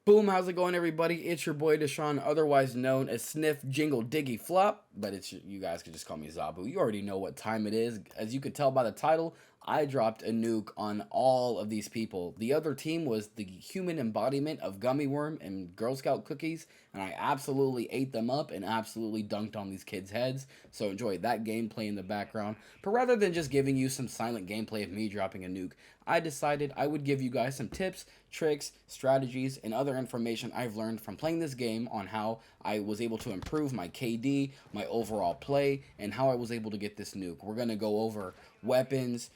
Boom, how's it going, everybody? It's your boy Deshaun, otherwise known as Sniff Jingle Diggy Flop, but you guys can just call me Zabu. You already know what time it is. As you could tell by the title, I dropped a nuke on all of these people. The other team was the human embodiment of Gummy Worm and Girl Scout cookies, and I absolutely ate them up and absolutely dunked on these kids' heads. So enjoy that gameplay in the background. But rather than just giving you some silent gameplay of me dropping a nuke, I decided I would give you guys some tips, tricks, strategies, and other information I've learned from playing this game on how I was able to improve my KD, my overall play, and how I was able to get this nuke. We're going to go over weapons,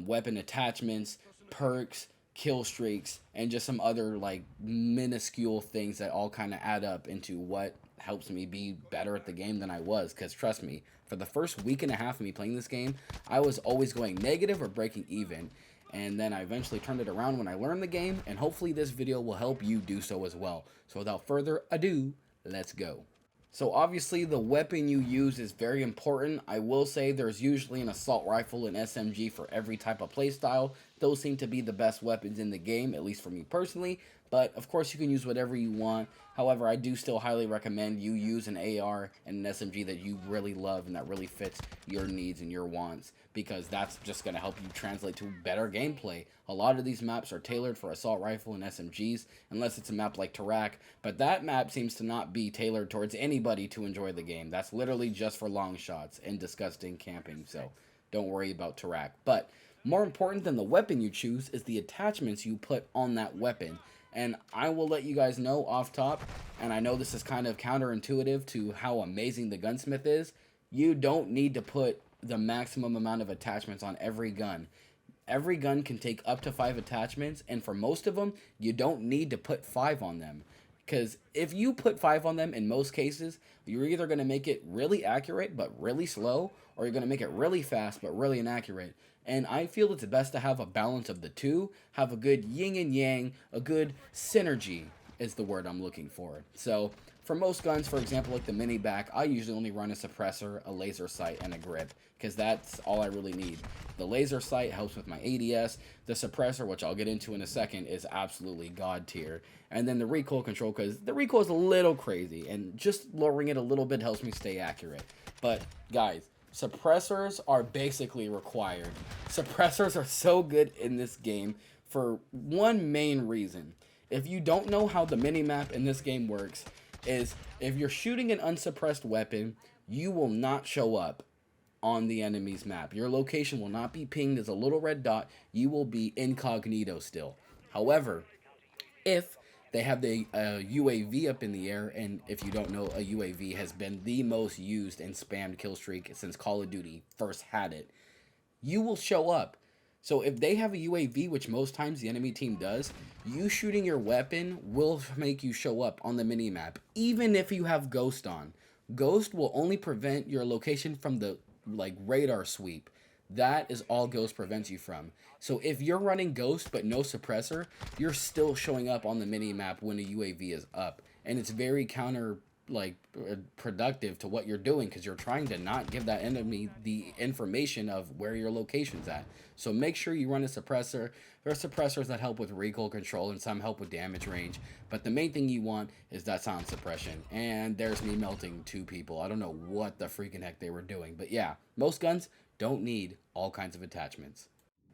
weapon attachments, perks, kill streaks, and just some other like minuscule things that all kind of add up into what helps me be better at the game than I was. Because trust me, for the first week and a half of me playing this game, I was always going negative or breaking even. And then I eventually turned it around when I learned the game, and hopefully this video will help you do so as well. So without further ado, let's go. So obviously the weapon you use is very important. I will say there's usually an assault rifle and SMG for every type of playstyle. Those seem to be the best weapons in the game, at least for me personally. But of course you can use whatever you want. However, I do still highly recommend you use an AR and an SMG that you really love and that really fits your needs and your wants, because that's just going to help you translate to better gameplay. A lot of these maps are tailored for assault rifle and SMGs, unless it's a map like Tarak, but that map seems to not be tailored towards anybody to enjoy the game. That's literally just for long shots and disgusting camping, so don't worry about Tarak. But more important than the weapon you choose is the attachments you put on that weapon. And I will let you guys know off top, and I know this is kind of counterintuitive to how amazing the gunsmith is, you don't need to put the maximum amount of attachments on every gun. Every gun can take up to 5 attachments, and for most of them, you don't need to put 5 on them. Because if you put 5 on them, in most cases, you're either going to make it really accurate but really slow, or you're going to make it really fast but really inaccurate. And I feel it's best to have a balance of the two, have a good yin and yang, a good synergy is the word I'm looking for. So for most guns, for example, like the mini back, I usually only run a suppressor, a laser sight, and a grip, because that's all I really need. The laser sight helps with my ADS. The suppressor, which I'll get into in a second, is absolutely god tier. And then the recoil control, because the recoil is a little crazy, and just lowering it a little bit helps me stay accurate. But guys, suppressors are basically required. Suppressors are so good in this game for one main reason. If you don't know how the minimap in this game works, is if you're shooting an unsuppressed weapon, you will not show up on the enemy's map. Your location will not be pinged as a little red dot. You will be incognito still. However, if they have the UAV up in the air, and if you don't know, a UAV has been the most used and spammed kill streak since Call of Duty first had it, you will show up. So if they have a UAV, which most times the enemy team does, you shooting your weapon will make you show up on the minimap, even if you have Ghost on. Ghost will only prevent your location from the radar sweep. That is all Ghost prevents you from. So if you're running Ghost but no suppressor, you're still showing up on the minimap when a UAV is up. And it's very productive to what you're doing, because you're trying to not give that enemy the information of where your location's at. So make sure you run a suppressor. There are suppressors that help with recoil control and some help with damage range, but the main thing you want is that sound suppression. And there's me melting 2 people. I don't know what the freaking heck they were doing, but yeah, most guns don't need all kinds of attachments.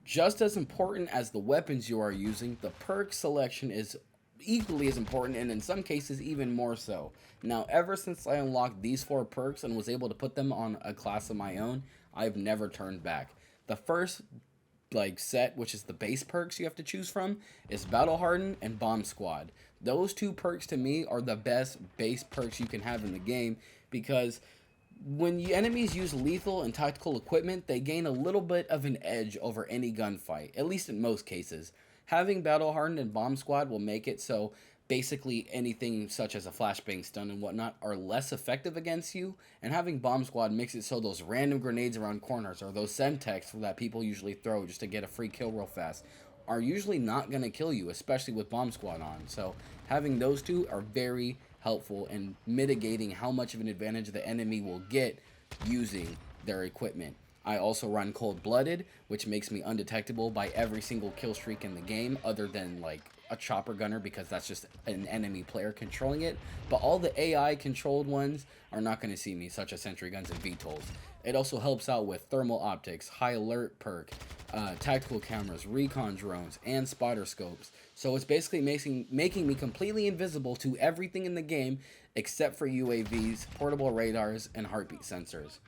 Just as important as the weapons you are using, the perk selection is equally as important, and in some cases even more so. Now, ever since I unlocked these 4 perks and was able to put them on a class of my own, I've never turned back. The first set, which is the base perks you have to choose from, is Battle Hardened and Bomb Squad. Those 2 perks to me are the best base perks you can have in the game, because when enemies use lethal and tactical equipment, they gain a little bit of an edge over any gunfight, at least in most cases. Having Battle Hardened and Bomb Squad will make it so basically anything such as a flashbang stun and whatnot are less effective against you, and having Bomb Squad makes it so those random grenades around corners, or those Semtex that people usually throw just to get a free kill real fast, are usually not going to kill you, especially with Bomb Squad on. So having those 2 are very helpful in mitigating how much of an advantage the enemy will get using their equipment. I also run Cold Blooded, which makes me undetectable by every single kill streak in the game, other than like a chopper gunner because that's just an enemy player controlling it. But all the AI controlled ones are not going to see me, such as sentry guns and VTOLs. It also helps out with thermal optics, high alert perk, tactical cameras, recon drones, and spotter scopes. So it's basically making me completely invisible to everything in the game except for UAVs, portable radars, and heartbeat sensors.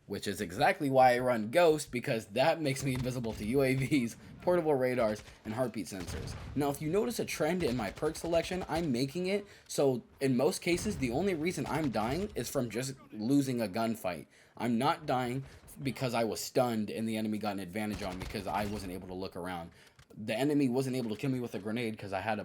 Which is exactly why I run Ghost, because that makes me invisible to UAVs, portable radars, and heartbeat sensors. Now, if you notice a trend in my perk selection, I'm making it so in most cases, the only reason I'm dying is from just losing a gunfight. I'm not dying because I was stunned and the enemy got an advantage on me because I wasn't able to look around. The enemy wasn't able to kill me with a grenade because I had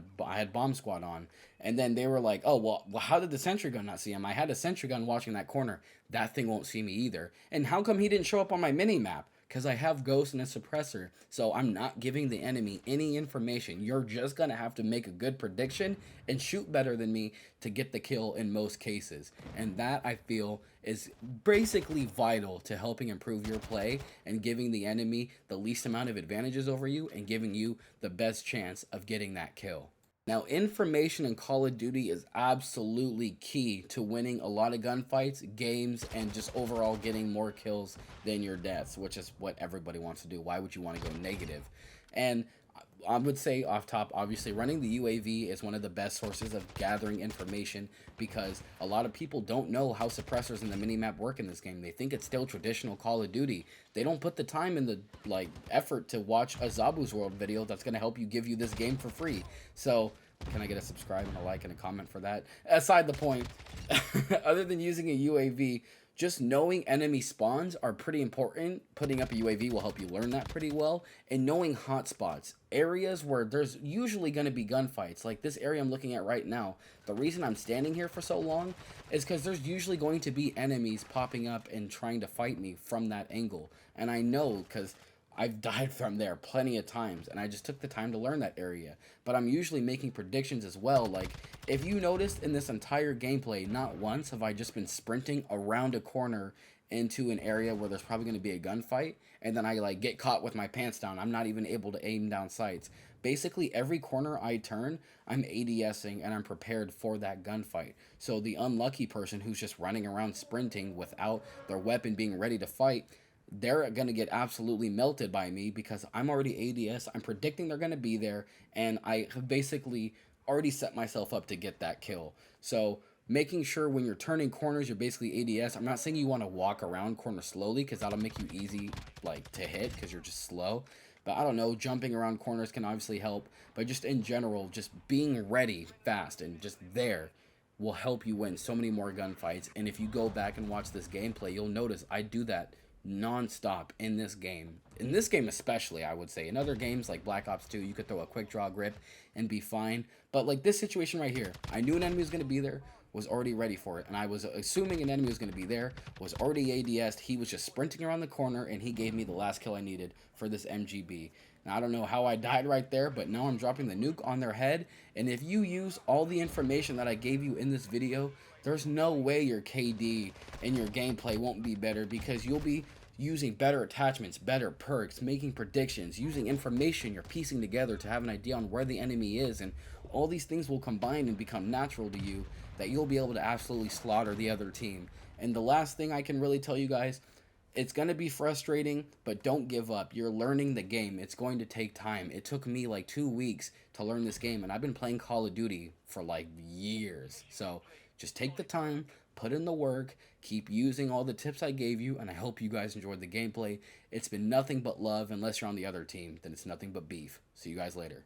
bomb squad on, and then they were like, "Oh well, how did the sentry gun not see him? I had a sentry gun watching that corner. That thing won't see me either. And how come he didn't show up on my mini map? Because I have ghost and a suppressor, so I'm not giving the enemy any information. You're just gonna have to make a good prediction and shoot better than me to get the kill in most cases, and that I feel is basically vital to helping improve your play and giving the enemy the least amount of advantages over you and giving you the best chance of getting that kill. Now, information in Call of Duty is absolutely key to winning a lot of gunfights, games, and just overall getting more kills than your deaths, which is what everybody wants to do. Why would you want to go negative? And I would say off top, obviously, running the UAV is one of the best sources of gathering information because a lot of people don't know how suppressors in the minimap work in this game. They think it's still traditional Call of Duty. They don't put the time and the effort to watch a Zabu's World video that's going to help you give you this game for free. So, can I get a subscribe and a like and a comment for that? Aside the point, other than using a UAV, just knowing enemy spawns are pretty important. Putting up a UAV will help you learn that pretty well. And knowing hotspots, areas where there's usually going to be gunfights, like this area I'm looking at right now. The reason I'm standing here for so long is because there's usually going to be enemies popping up and trying to fight me from that angle. And I know because I've died from there plenty of times, and I just took the time to learn that area. But I'm usually making predictions as well. Like, if you noticed in this entire gameplay, not once have I just been sprinting around a corner into an area where there's probably going to be a gunfight, and then I get caught with my pants down. I'm not even able to aim down sights. Basically, every corner I turn, I'm ADSing and I'm prepared for that gunfight. So the unlucky person who's just running around sprinting without their weapon being ready to fight, they're going to get absolutely melted by me because I'm already ADS. I'm predicting they're going to be there, and I have basically already set myself up to get that kill. So making sure when you're turning corners, you're basically ADS. I'm not saying you want to walk around corners slowly because that'll make you easy to hit because you're just slow. But I don't know, jumping around corners can obviously help. But just in general, just being ready fast and just there will help you win so many more gunfights. And if you go back and watch this gameplay, you'll notice I do that non-stop in this game. In this game especially, I would say. In other games like Black Ops 2, you could throw a quick draw grip and be fine. But this situation right here, I knew an enemy was going to be there, was already ready for it. And I was assuming an enemy was going to be there, was already ADS'd. He was just sprinting around the corner, and he gave me the last kill I needed for this MGB. Now, I don't know how I died right there, but now I'm dropping the nuke on their head. And if you use all the information that I gave you in this video, there's no way your KD and your gameplay won't be better because you'll be using better attachments, better perks, making predictions, using information you're piecing together to have an idea on where the enemy is, and all these things will combine and become natural to you that you'll be able to absolutely slaughter the other team. And the last thing I can really tell you guys, it's going to be frustrating, but don't give up. You're learning the game. It's going to take time. It took me 2 weeks to learn this game, and I've been playing Call of Duty for years. So just take the time, put in the work, keep using all the tips I gave you, and I hope you guys enjoyed the gameplay. It's been nothing but love. Unless you're on the other team, then it's nothing but beef. See you guys later.